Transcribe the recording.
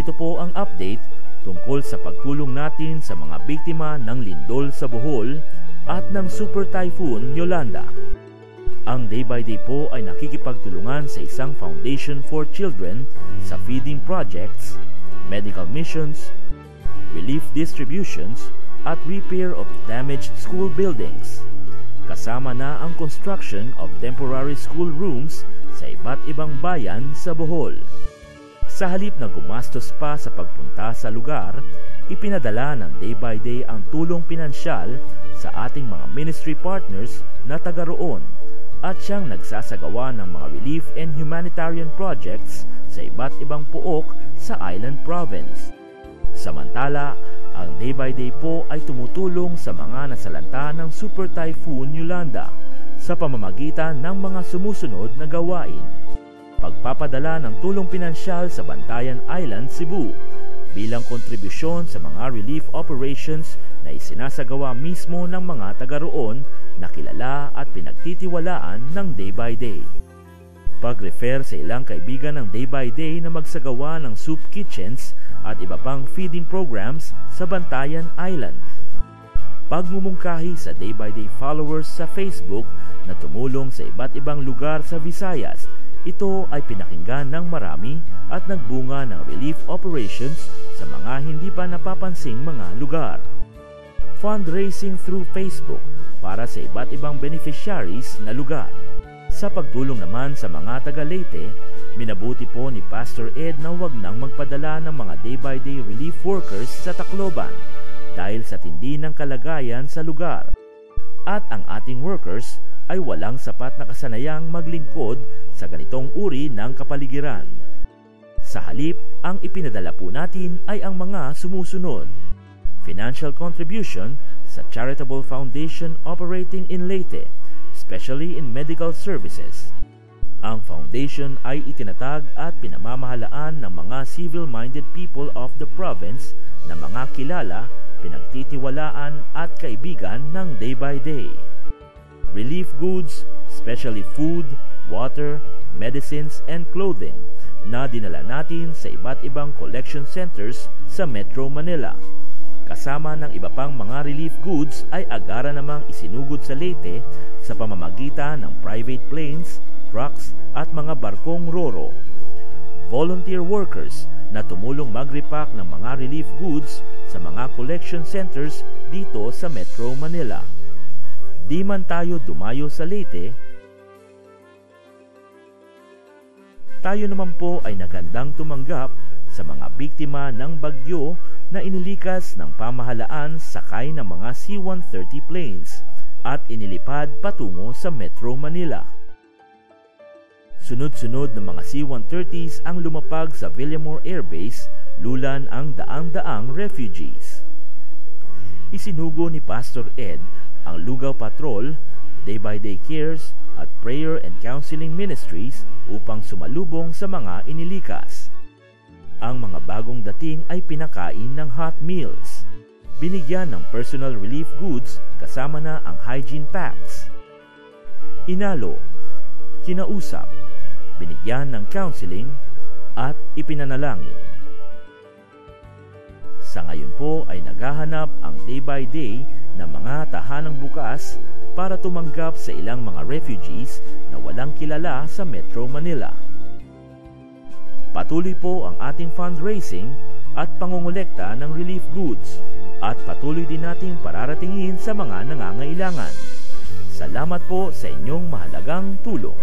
narito po ang update tungkol sa pagtulong natin sa mga biktima ng lindol sa Bohol at ng Super Typhoon Yolanda. Ang Day by Day po ay nakikipagtulungan sa isang foundation for children sa feeding projects, medical missions, relief distributions, at repair of damaged school buildings. Kasama na ang construction of temporary school rooms sa iba't ibang bayan sa Bohol. Sa halip na gumastos pa sa pagpunta sa lugar, ipinadala ng Day by Day ang tulong pinansyal sa ating mga ministry partners na taga roon at siyang nagsasagawa ng mga relief and humanitarian projects sa iba't ibang pook sa Island Province. Samantala, ang Day by Day po ay tumutulong sa mga nasalanta ng Super Typhoon Yolanda sa pamamagitan ng mga sumusunod na gawain. Pagpapadala ng tulong pinansyal sa Bantayan Island, Cebu bilang kontribusyon sa mga relief operations na isinasagawa mismo ng mga taga roon na kilala at pinagtitiwalaan ng Day by Day. Pag-refer sa ilang kaibigan ng Day by Day na magsagawa ng soup kitchens at iba pang feeding programs sa Bantayan Island. Pagmumungkahi sa Day by Day followers sa Facebook na tumulong sa iba't ibang lugar sa Visayas. Ito ay pinakinggan ng marami at nagbunga ng relief operations sa mga hindi pa napapansing mga lugar. Fundraising through Facebook para sa iba't ibang beneficiaries na lugar. Sa pagtulong naman sa mga taga Leyte, minabuti po ni Pastor Ed na huwag nang magpadala ng mga Day by Day relief workers sa Tacloban dahil sa tindi ng kalagayan sa lugar. At ang ating workers ay walang sapat na kasanayang maglingkod sa ganitong uri ng kapaligiran. Sa halip, ang ipinadala po natin ay ang mga sumusunod. Financial contribution sa charitable foundation operating in Leyte, especially in medical services. Ang foundation ay itinatag at pinamamahalaan ng mga civil-minded people of the province na mga kilala, pinagtitiwalaan at kaibigan ng Day by Day. Relief goods, especially food, water, medicines, and clothing na dinala natin sa iba't ibang collection centers sa Metro Manila. Kasama ng iba pang mga relief goods ay agara namang isinugod sa Leyte sa pamamagitan ng private planes, trucks at mga barkong roro. Volunteer workers na tumulong mag-repack ng mga relief goods sa mga collection centers dito sa Metro Manila. Di man tayo dumayo sa Leyte, tayo naman po ay nagandang tumanggap sa mga biktima ng bagyo na inilikas ng pamahalaan sakay ng mga C-130 planes at inilipad patungo sa Metro Manila. Sunod-sunod ng mga C-130s ang lumapag sa Villamor Air Base, lulan ang daang-daang refugees. Isinugo ni Pastor Ed ang Lugaw Patrol, Day by Day Cares at Prayer and Counseling Ministries upang sumalubong sa mga inilikas. Ang mga bagong dating ay pinakain ng hot meals. Binigyan ng personal relief goods kasama na ang hygiene packs. Inalo, kinausap, binigyan ng counseling at ipinanalangin. Sa ngayon po ay naghahanap ang Day by Day ng mga tahanang bukas para tumanggap sa ilang mga refugees na walang kilala sa Metro Manila. Patuloy po ang ating fundraising at pangongolekta ng relief goods at patuloy din nating pararatingin sa mga nangangailangan. Salamat po sa inyong mahalagang tulong.